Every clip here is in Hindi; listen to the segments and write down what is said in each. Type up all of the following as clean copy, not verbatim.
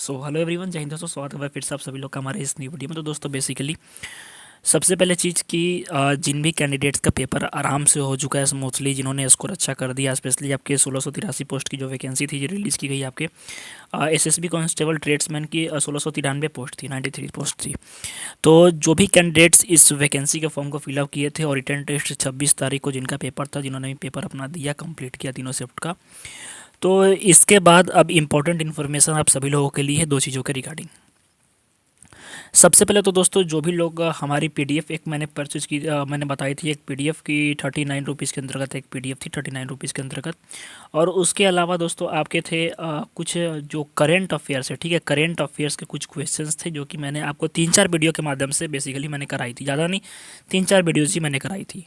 सो हेलो एवरीवन, जय हिंद दोस्तों। स्वागत है फिर से आप सभी लोग का हमारे इस न्यू वीडियो में। तो दोस्तों बेसिकली सबसे पहले चीज़ कि जिन भी कैंडिडेट्स का पेपर आराम से हो चुका है स्मूथली, जिन्होंने स्कोर अच्छा कर दिया, स्पेशली आपके 1683 पोस्ट की जो वैकेंसी थी, जो रिलीज़ की गई आपके एसएसबी कांस्टेबल ट्रेड्समैन की 1693 पोस्ट थी, 93 पोस्ट थी। तो जो भी कैंडिडेट्स इस वैकेंसी के फॉर्म को फिलअप किए थे और रिटर्न टेस्ट 26 तारीख को जिनका पेपर था, जिन्होंने भी पेपर अपना दिया, कंप्लीट किया तीनों शिफ्ट का। तो इसके बाद अब इम्पोर्टेंट इन्फॉर्मेशन आप सभी लोगों के लिए है दो चीज़ों के रिगार्डिंग। सबसे पहले तो दोस्तों जो भी लोग हमारी पीडीएफ एक मैंने परचेज की, मैंने बताई थी, एक पीडीएफ की 39 रुपीज़ के अंतर्गत एक पीडीएफ थी 39 रुपीज़ के अंतर्गत। और उसके अलावा दोस्तों आपके थे कुछ जो करेंट अफेयर्स है, ठीक है, करेंट अफेयर्स के कुछ क्वेश्चंस थे जो कि मैंने आपको 3-4 वीडियो के माध्यम से बेसिकली मैंने कराई थी, ज़्यादा नहीं, 3-4 वीडियोज़ ही मैंने कराई थी।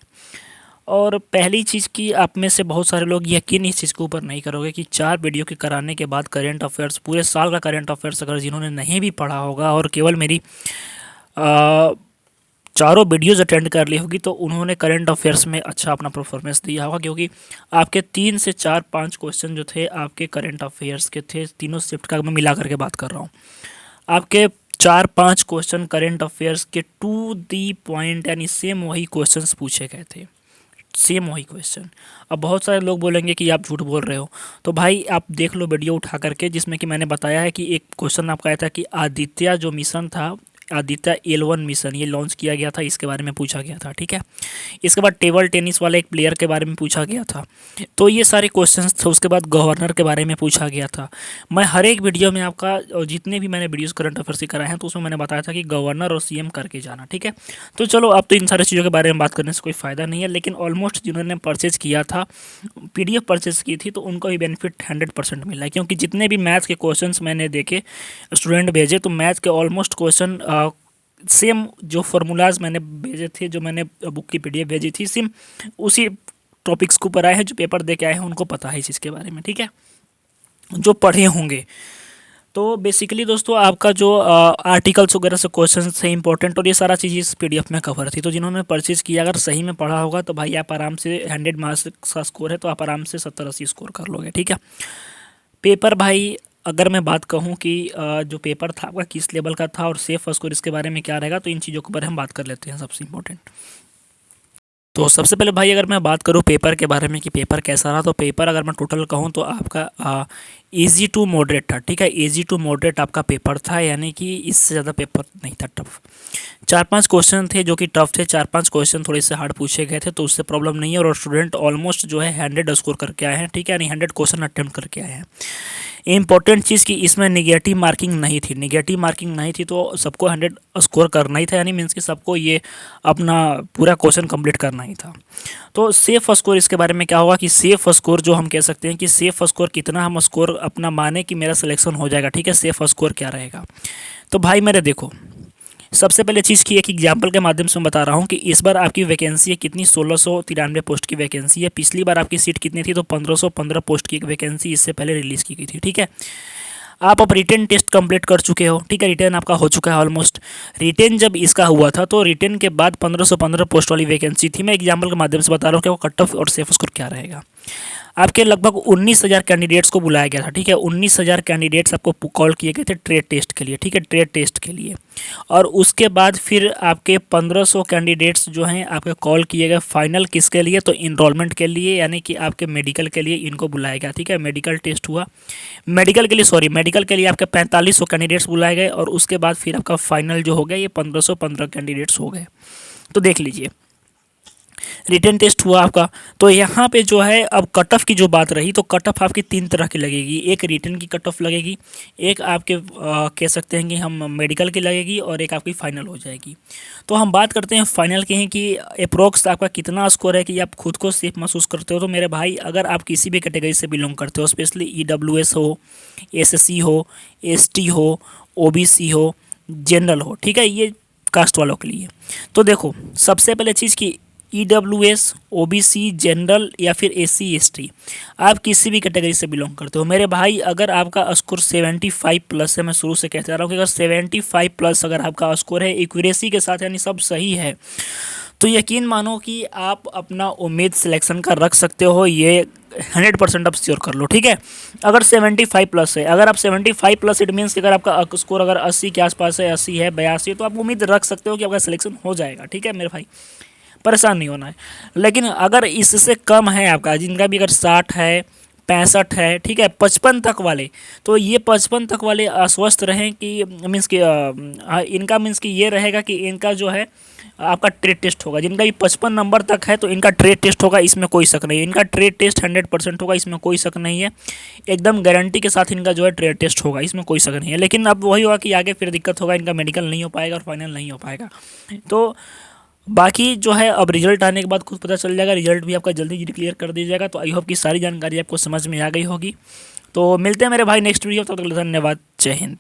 और पहली चीज़ कि आप में से बहुत सारे लोग यकीन इस चीज़ के ऊपर नहीं करोगे कि 4 वीडियो के कराने के बाद करेंट अफेयर्स, पूरे साल का करेंट अफेयर्स अगर जिन्होंने नहीं भी पढ़ा होगा और केवल मेरी चारों वीडियोज़ अटेंड कर ली होगी, तो उन्होंने करंट अफेयर्स में अच्छा अपना परफॉर्मेंस दिया होगा। क्योंकि आपके 3 से 4-5 क्वेश्चन जो थे आपके करंट अफेयर्स के थे, तीनों शिफ्ट का मैं मिला करके बात कर रहा हूँ। आपके 4-5 क्वेश्चन करंट अफेयर्स के टू दी पॉइंट, यानी सेम वही क्वेश्चंस पूछे गए थे, सेम वही क्वेश्चन। अब बहुत सारे लोग बोलेंगे कि आप झूठ बोल रहे हो, तो भाई आप देख लो वीडियो उठा करके, जिसमें कि मैंने बताया है कि एक क्वेश्चन आपका आया था कि आदित्य जो मिशन था, आदित्य L1 मिशन ये लॉन्च किया गया था, इसके बारे में पूछा गया था, ठीक है। इसके बाद टेबल टेनिस वाले एक प्लेयर के बारे में पूछा गया था। तो ये सारे क्वेश्चंस थे। उसके बाद गवर्नर के बारे में पूछा गया था। मैं हर एक वीडियो में आपका, और जितने भी मैंने वीडियोस करंट अफेयर्स के कराए हैं, तो उसमें मैंने बताया था कि गवर्नर और सीएम करके जाना, ठीक है। तो चलो, अब तो इन सारी चीज़ों के बारे में बात करने से कोई फ़ायदा नहीं है, लेकिन ऑलमोस्ट जिन्होंने परचेज़ किया था, पीडीएफ परचेज़ की थी, तो उनको भी बेनिफिट 100% मिला है। क्योंकि जितने भी मैथ्स के क्वेश्चंस मैंने देखे, स्टूडेंट भेजे, तो मैथ्स के ऑलमोस्ट क्वेश्चन सेम जो फार्मूलाज मैंने भेजे थे, जो मैंने बुक की पीडीएफ भेजी थी, सेम उसी टॉपिक्स के ऊपर आए हैं। जो पेपर दे के आए हैं उनको पता है इस चीज़ के बारे में, ठीक है, जो पढ़े होंगे। तो बेसिकली दोस्तों आपका जो आर्टिकल्स वगैरह से क्वेश्चन थे इंपॉर्टेंट, और ये सारा चीज़ इस पीडीएफ में कवर थी। तो जिन्होंने परचेज़ किया, अगर सही में पढ़ा होगा, तो भाई आप आराम से 100 मार्क्स का स्कोर है, तो आप आराम से 70-80 स्कोर कर लोगे, ठीक है। पेपर भाई, अगर मैं बात कहूँ कि जो पेपर था आपका किस लेवल का था और सेफ स्कोर इसके बारे में क्या रहेगा, तो इन चीज़ों के बारे में हम बात कर लेते हैं, सबसे इम्पोर्टेंट। तो सबसे पहले भाई अगर मैं बात करूँ पेपर के बारे में कि पेपर कैसा रहा, तो पेपर अगर मैं टोटल कहूँ तो आपका इजी टू मॉडरेट था, ठीक है। इजी टू मॉडरेट आपका पेपर था, यानी कि इससे ज़्यादा पेपर नहीं था टफ। 4-5 क्वेश्चन थे जो कि टफ थे, 4-5 क्वेश्चन थोड़े से हार्ड पूछे गए थे, तो उससे प्रॉब्लम नहीं है। और स्टूडेंट ऑलमोस्ट जो है 100 स्कोर करके आए हैं, ठीक है, यानी 100 क्वेश्चन अटेम्प्ट करके आए हैं। इम्पॉर्टेंट चीज़ कि इसमें निगेटिव मार्किंग नहीं थी, निगेटिव मार्किंग नहीं थी, तो सबको 100 स्कोर करना ही था, यानी मीन्स कि सबको ये अपना पूरा क्वेश्चन कंप्लीट करना ही था। तो सेफ स्कोर इसके बारे में क्या होगा कि सेफ स्कोर जो हम कह सकते हैं कि सेफ स्कोर कितना हम स्कोर अपना माने कि मेरा सिलेक्शन हो जाएगा, ठीक है, सेफ स्कोर क्या रहेगा। तो भाई मेरे देखो, सबसे पहले चीज़ की एक एग्जांपल के माध्यम से मैं बता रहा हूँ कि इस बार आपकी वैकेंसी है कितनी, 1693 पोस्ट की वैकेंसी है। पिछली बार आपकी सीट कितनी थी, तो 1515 पोस्ट की एक वैकेंसी इससे पहले रिलीज़ की गई थी, ठीक है। आप अब रिटेन टेस्ट कंप्लीट कर चुके हो, ठीक है, रिटेन आपका हो चुका है ऑलमोस्ट। रिटेन जब इसका हुआ था, तो रिटेन के बाद 1515 पोस्ट वाली वैकेंसी थी। मैं एग्जाम्पल के माध्यम से बता रहा हूँ कि वो कट ऑफ और सेफ स्कोर क्या रहेगा। आपके लगभग 19,000 कैंडिडेट्स को बुलाया गया था, ठीक है, 19,000 कैंडिडेट्स आपको कॉल किए गए थे ट्रेड टेस्ट के लिए, ठीक है, ट्रेड टेस्ट के लिए। और उसके बाद फिर आपके 1500 कैंडिडेट्स जो हैं आपके कॉल किए गए फाइनल किसके लिए, तो इनरोलमेंट के लिए, यानी कि आपके मेडिकल के लिए इनको बुलाया गया, ठीक है। मेडिकल टेस्ट हुआ, मेडिकल के लिए, सॉरी, मेडिकल के लिए आपके 4500 कैंडिडेट्स बुलाए गए, और उसके बाद फिर आपका फाइनल जो हो गया ये 1515 कैंडिडेट्स हो गए। तो देख लीजिए, रिटन टेस्ट हुआ आपका। तो यहाँ पे जो है अब कट ऑफ की जो बात रही, तो कट ऑफ आपकी 3 तरह की लगेगी। एक रिटन की कट ऑफ लगेगी, एक आपके कह सकते हैं कि हम मेडिकल की लगेगी, और एक आपकी फाइनल हो जाएगी। तो हम बात करते हैं फाइनल की, हैं कि अप्रोक्स आपका कितना स्कोर है कि आप खुद को सेफ महसूस करते हो। तो मेरे भाई, अगर आप किसी भी कैटेगरी से बिलोंग करते हो, स्पेशली EWS हो, SC हो, ST हो, OBC हो, जनरल हो, ठीक है, ये कास्ट वालों के लिए। तो देखो, सबसे पहले चीज़ की EWS, OBC, जनरल या फिर SC ST, आप किसी भी कैटेगरी से बिलोंग करते हो मेरे भाई, अगर आपका स्कोर 75 प्लस है, मैं शुरू से कहते आ रहा हूँ कि अगर 75 प्लस अगर आपका स्कोर है एक्यूरेसी के साथ, यानी सब सही है, तो यकीन मानो कि आप अपना उम्मीद सिलेक्शन का रख सकते हो, ये 100% आप श्योर कर लो, ठीक है। अगर 75 प्लस है, अगर आप 75 प्लस, इट मीन्स कि अगर आपका स्कोर अगर 80 के आसपास है, 80 है, 82 है, तो आप उम्मीद रख सकते हो कि आपका सिलेक्शन हो जाएगा, ठीक है मेरे भाई, परेशान नहीं होना है। लेकिन अगर इससे कम है आपका, जिनका भी अगर 60 है, 65 है, ठीक है, 55 तक वाले, तो ये 55 तक वाले आश्वस्त रहें कि मीन्स कि इनका मीन्स कि ये रहेगा कि इनका जो है आपका ट्रेड टेस्ट होगा। जिनका भी 55 नंबर तक है तो इनका ट्रेड टेस्ट होगा, इसमें कोई शक नहीं है। इनका ट्रेड टेस्ट 100% होगा, इसमें कोई शक नहीं है। एकदम गारंटी के साथ इनका जो है ट्रेड टेस्ट होगा, इसमें कोई शक नहीं है। लेकिन अब वही होगा कि आगे फिर दिक्कत होगा, इनका मेडिकल नहीं हो पाएगा और फाइनल नहीं हो पाएगा। तो बाकी जो है अब रिजल्ट आने के बाद खुद पता चल जाएगा, रिजल्ट भी आपका जल्दी क्लियर कर दिया जाएगा। तो आई होप कि सारी जानकारी आपको समझ में आ गई होगी। तो मिलते हैं मेरे भाई नेक्स्ट वीडियो, तब तक धन्यवाद, जय हिंद।